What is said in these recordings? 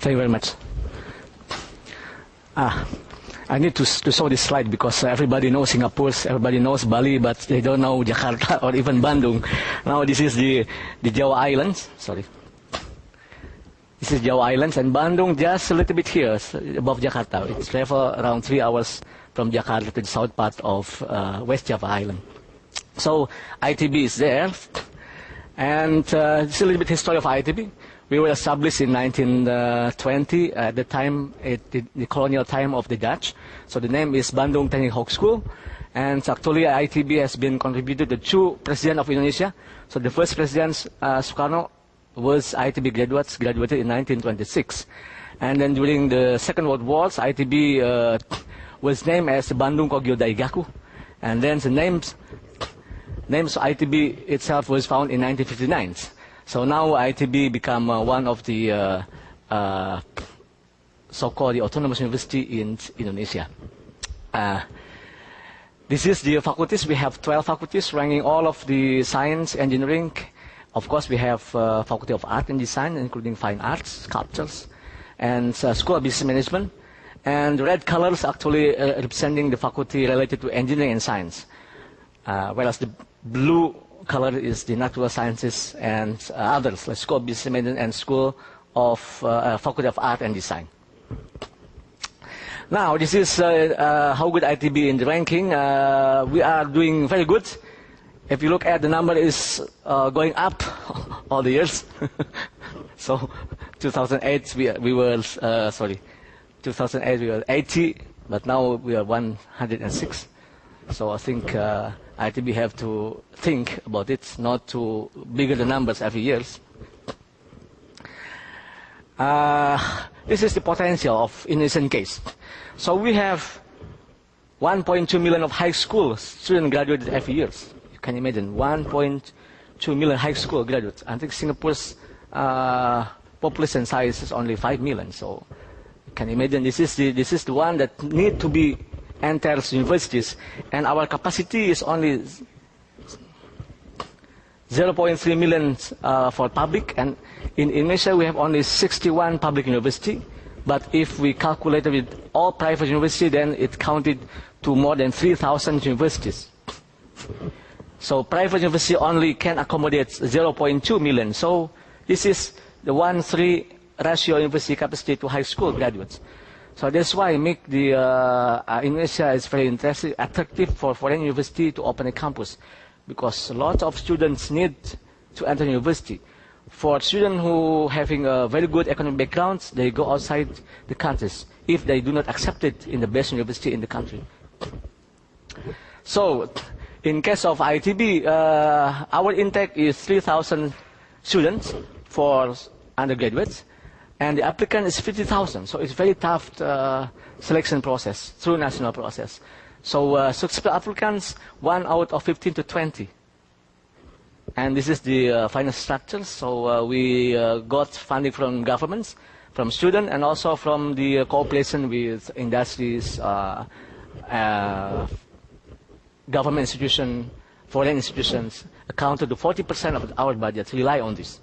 Thank you very much. I need to show this slide because everybody knows Singapore, everybody knows Bali, but they don't know Jakarta or even Bandung. Now this is the Jawa Islands. Sorry. This is Jawa Islands, and Bandung just a little bit here, above Jakarta. It's travel around 3 hours from Jakarta to the south part of West Java Island. So ITB is there, and it's a little bit history of ITB. We were established in 1920, at the time, the colonial time of the Dutch. So the name is Bandung Technical Hogeschool, and actually ITB has been contributed to 2 presidents of Indonesia. So the first president, Sukarno, was ITB graduated in 1926. And then during the Second World War, ITB was named as Bandung Kogyo Daigaku. And then the names of ITB itself was found in 1959. So now ITB become one of the so-called the autonomous university in Indonesia. This is the faculties. We have 12 faculties ranking all of the science, engineering. Of course, we have Faculty of Art and Design, including Fine Arts, Sculptures, and School of Business Management. And the red colors actually representing the faculty related to engineering and science, whereas the blue color is the natural sciences and others, like School of Business Management and School of Faculty of Art and Design. Now, this is how good ITB in the ranking. We are doing very good. If you look at the number is going up all the years. So 2008 we were 2008 we were 80, but now we are 106. So I think ITB have to think about it, not to bigger the numbers every year. This is the potential of Indonesian case. So we have 1.2 million of high school students graduated every year. You can imagine 1.2 million high school graduates. I think Singapore's population size is only 5 million. So you can imagine this is the one that need to be enters universities, and our capacity is only 0.3 million for public, and in Indonesia we have only 61 public university, but if we calculate with all private university, then it counted to more than 3,000 universities. So private university only can accommodate 0.2 million. So this is the 1:3 ratio university capacity to high school graduates. So that's why make the Indonesia is very interesting, attractive for foreign university to open a campus, because a lot of students need to enter university. For students who having a very good economic backgrounds, they go outside the countries if they do not accept it in the best university in the country. So in case of ITB, our intake is 3,000 students for undergraduates, and the applicant is 50,000. So it's very tough selection process through national process. So successful applicants, 1 out of 15 to 20. And this is the final structure. So we got funding from governments, from students, and also from the cooperation with industries, government institutions, foreign institutions, accounted to 40% of our budget rely on this.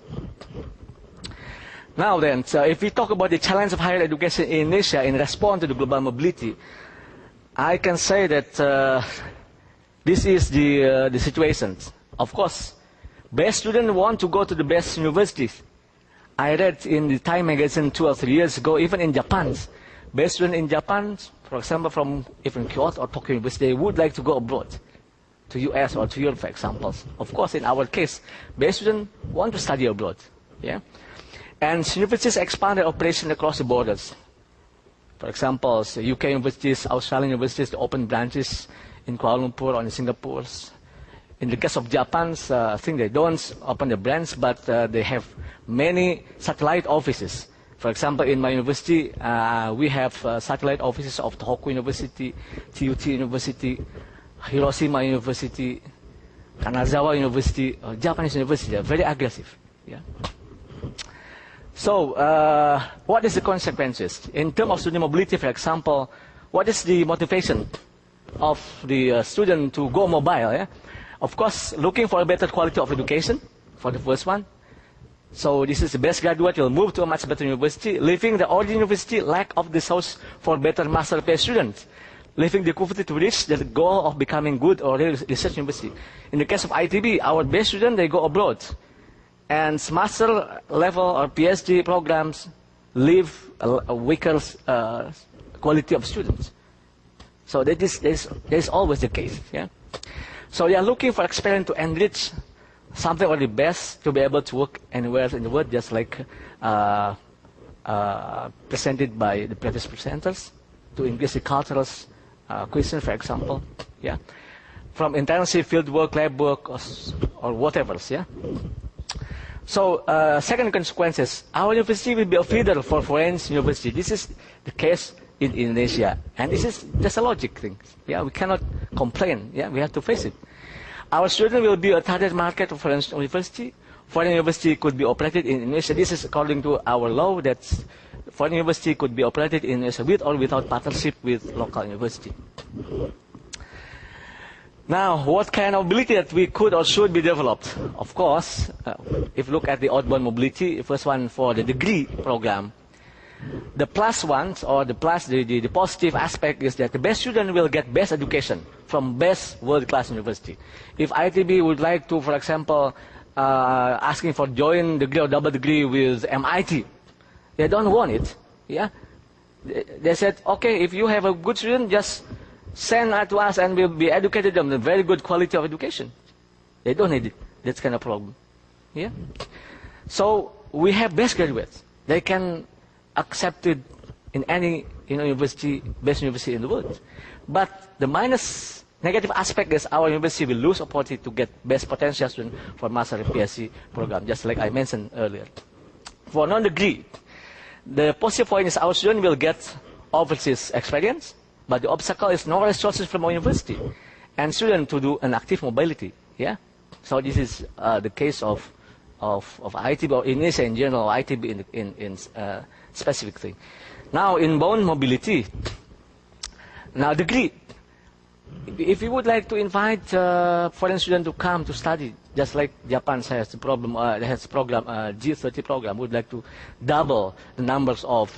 Now then, so if we talk about the challenge of higher education in Indonesia in response to the global mobility, I can say that this is the situation. Of course, best students want to go to the best universities. I read in the Time magazine 2 or 3 years ago, even in Japan, best students in Japan, for example, from even Kyoto or Tokyo University, they would like to go abroad, to US or to Europe, for example. Of course, in our case, best students want to study abroad. Yeah. And universities expand their operation across the borders. For example, UK universities, Australian universities, they open branches in Kuala Lumpur or in Singapore. In the case of Japan, I think they don't open the branch, but they have many satellite offices. For example, in my university, we have satellite offices of Tohoku University, TUT University, Hiroshima University, Kanazawa University, Japanese university. They are very aggressive. Yeah. So, what is the consequences? In terms of student mobility, for example, what is the motivation of the student to go mobile? Yeah? Of course, looking for a better quality of education, for the first one. So this is the best graduate will move to a much better university, leaving the old university lack of the source for better master PhD students, leaving the university to reach the goal of becoming good or research university. In the case of ITB, our best students, they go abroad. And master level or PhD programs leave a weaker quality of students. So that is always the case. Yeah? So they are looking for experience to enrich something or the best to be able to work anywhere in the world, just like presented by the previous presenters, to increase the cultural question, for example. Yeah? From internship, field work, lab work, or whatever. Yeah? So, second consequences, our university will be a feeder for foreign university. This is the case in Indonesia. And this is just a logic thing. Yeah, we cannot complain. Yeah, we have to face it. Our students will be a target market of foreign university. Foreign university could be operated in Indonesia. This is according to our law that foreign university could be operated in Indonesia with or without partnership with local university. Now, what kind of mobility that we could or should be developed? Of course, if you look at the outbound mobility, the first one for the degree program, the plus ones or the positive aspect is that the best student will get best education from best world-class university. If ITB would like to, for example, asking for joint degree or double degree with MIT, they don't want it. Yeah, they said, okay, if you have a good student, just send that to us and we'll be educated them with very good quality of education. They don't need it. That's kind of problem. Yeah. So we have best graduates. They can accept it in any university, best university in the world. But the negative aspect is our university will lose opportunity to get best potential students for master and PhD program, just like I mentioned earlier. For non-degree, the positive point is our student will get overseas experience. But the obstacle is no resources from our university and students to do an active mobility. Yeah. So this is the case of ITB or Indonesia in general, ITB in specific thing. Now inbound mobility. Now degree. If you would like to invite foreign students to come to study, just like Japan has the problem, has program G30 program, would like to double the numbers of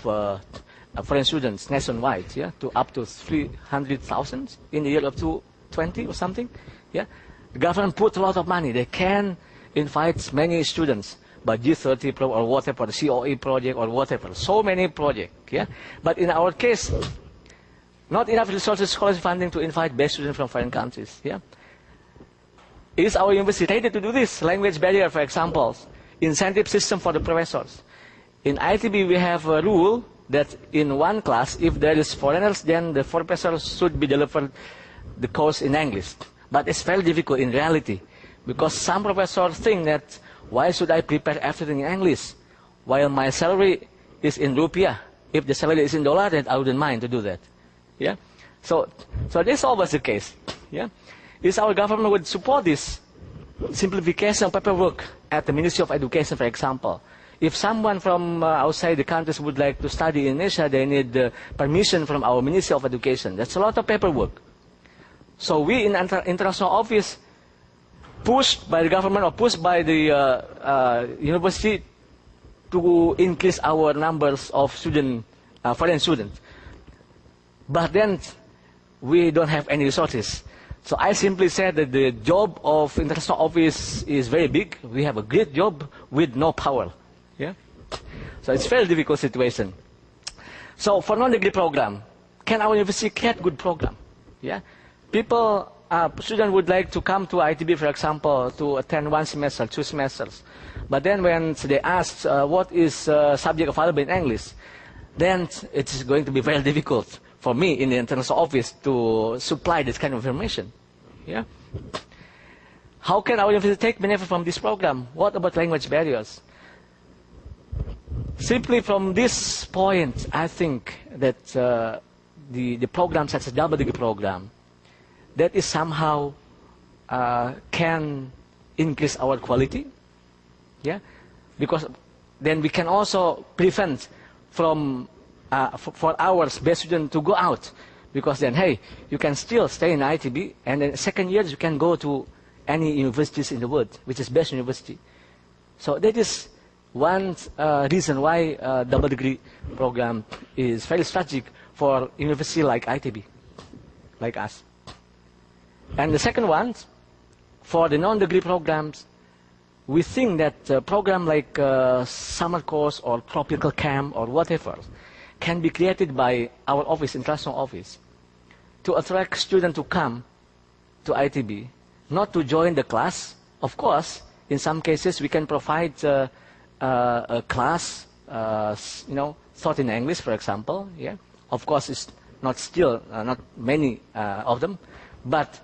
foreign students nationwide, yeah, to up to 300,000 in the year of 2020 or something. Yeah, the government put a lot of money. They can invite many students by G30 or whatever, the COE project or whatever. So many projects. Yeah, but in our case, not enough resources, scholarship funding to invite best students from foreign countries. Yeah, is our university ready to do this? Language barrier, for example, incentive system for the professors. In ITB, we have a rule that in one class, if there is foreigners, then the professors should be delivered the course in English. But it's very difficult in reality, because some professors think that, why should I prepare everything in English, while my salary is in rupiah? If the salary is in dollar, then I wouldn't mind to do that. Yeah. So this is always the case. Yeah. Is our government would support this simplification of paperwork at the Ministry of Education, for example. If someone from outside the countries would like to study in Indonesia, they need permission from our Ministry of Education. That's a lot of paperwork. So we in international office, pushed by the government or pushed by the university to increase our numbers of foreign students. But then we don't have any resources. So I simply said that the job of international office is very big. We have a great job with no power. Yeah, so it's a very difficult situation. So for non-degree program, can our university create good program? Yeah, students would like to come to ITB, for example, to attend 1 semester, 2 semesters. But then when they ask what is subject available in English, then it's going to be very difficult for me in the international office to supply this kind of information. Yeah. How can our university take benefit from this program? What about language barriers? Simply from this point, I think that the program such as double degree program, that is somehow can increase our quality. Yeah, because then we can also prevent from for our best students to go out, because then, hey, you can still stay in ITB, and then second year you can go to any universities in the world, which is best university. So that is one reason why double degree program is very strategic for university like ITB, like us. And the second one, for the non-degree programs, we think that a program like summer course or tropical camp or whatever can be created by our office, international office, to attract students to come to ITB, not to join the class. Of course, in some cases we can provide a class, taught in English, for example. Yeah, of course, it's not still not many of them, but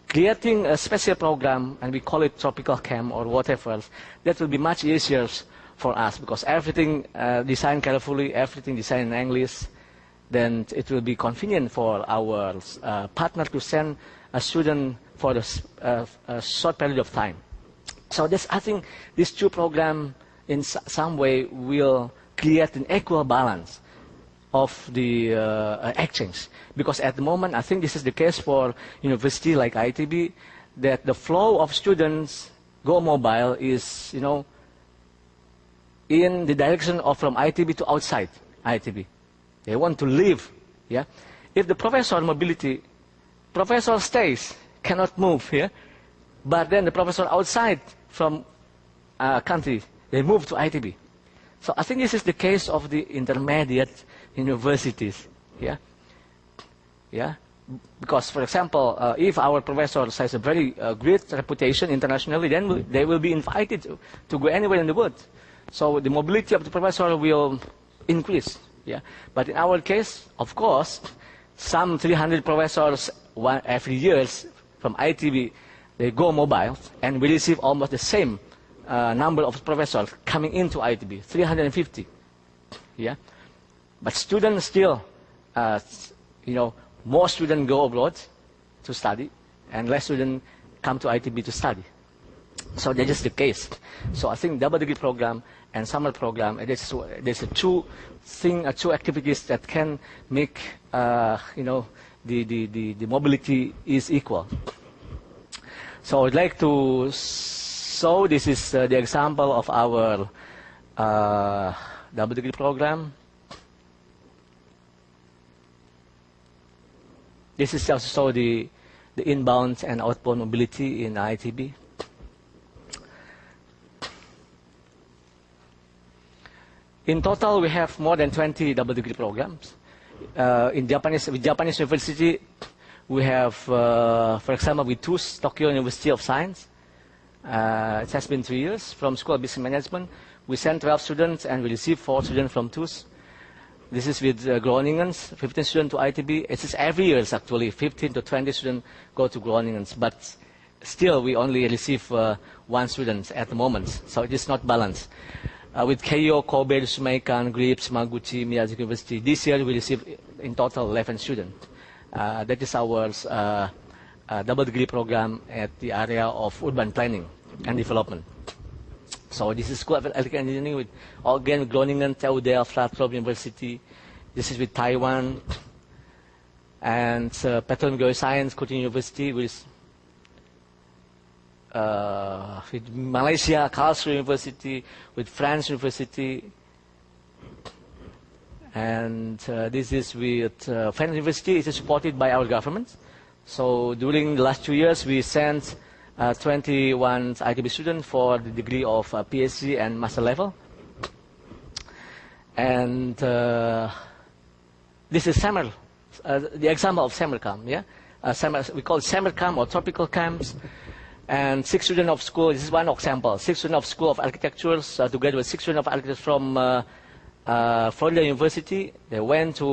creating a special program, and we call it tropical camp or whatever, that will be much easier for us because everything designed carefully, everything designed in English. Then it will be convenient for our partner to send a student for a short period of time. So I think these two programs in some way will create an equal balance of the exchange. Because at the moment, I think this is the case for university like ITB, that the flow of students go mobile is, in the direction of from ITB to outside ITB. They want to live. Yeah. If the professor stays, cannot move here, but then the professor outside from country, they move to ITB. So I think this is the case of the intermediate universities. Yeah. Yeah. Because, for example, if our professor has a very great reputation internationally, then they will be invited to go anywhere in the world. So the mobility of the professor will increase. Yeah. But in our case, of course, some 300 professors every year from ITB, they go mobile, and we receive almost the same number of professors coming into ITB, 350. Yeah. But students still, more students go abroad to study, and less students come to ITB to study. So that is the case. So I think double degree program and summer program, there's a two activities that can make the mobility is equal. So I'd like to show this is the example of our double degree program. This is also the inbound and outbound mobility in ITB. In total, we have more than 20 double degree programs. With Japanese university, we have, for example, with TUS, Tokyo University of Science. It has been 3 years. From School of Business Management, we send 12 students and we receive 4 students from TUS. This is with Groningens, 15 students to ITB. It is every year, actually, 15 to 20 students go to Groningens. But still, we only receive 1 student at the moment. So it is not balanced. With Keio, Kobe, Sumeikan, Grips, Maguchi, Miyazaki University, this year we receive in total 11 students. That is our double degree program at the area of urban planning and development. So this is School of Electrical Engineering with, again, Groningen, TUDL, Flatrop University. This is with Taiwan. And Petroleum Geoscience, Kyoto University with Malaysia, Karlsruhe University, with France University. And this is with France University. It is supported by our government. So during the last 2 years, we sent 21 ITB students for the degree of PhD and master level. And this is summer, the example of summer camp. Yeah, we call it summer camp or tropical camps. And 6 students of school. This is one example. 6 students of School of Architecture, together with 6 students of architecture from Florida University. They went to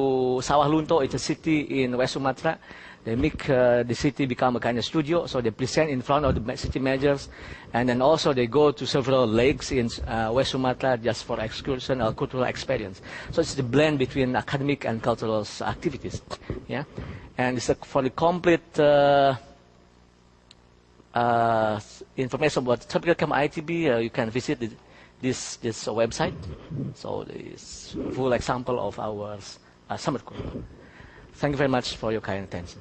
Sawah Lunto. It's a city in West Sumatra. They make the city become a kind of studio, so they present in front of the city managers, and then also they go to several lakes in West Sumatra just for excursion or cultural experience. So it's the blend between academic and cultural activities. Yeah, and it's for the complete information about Tropical Camp ITB, you can visit this website. So this full example of our summer course. Thank you very much for your kind attention.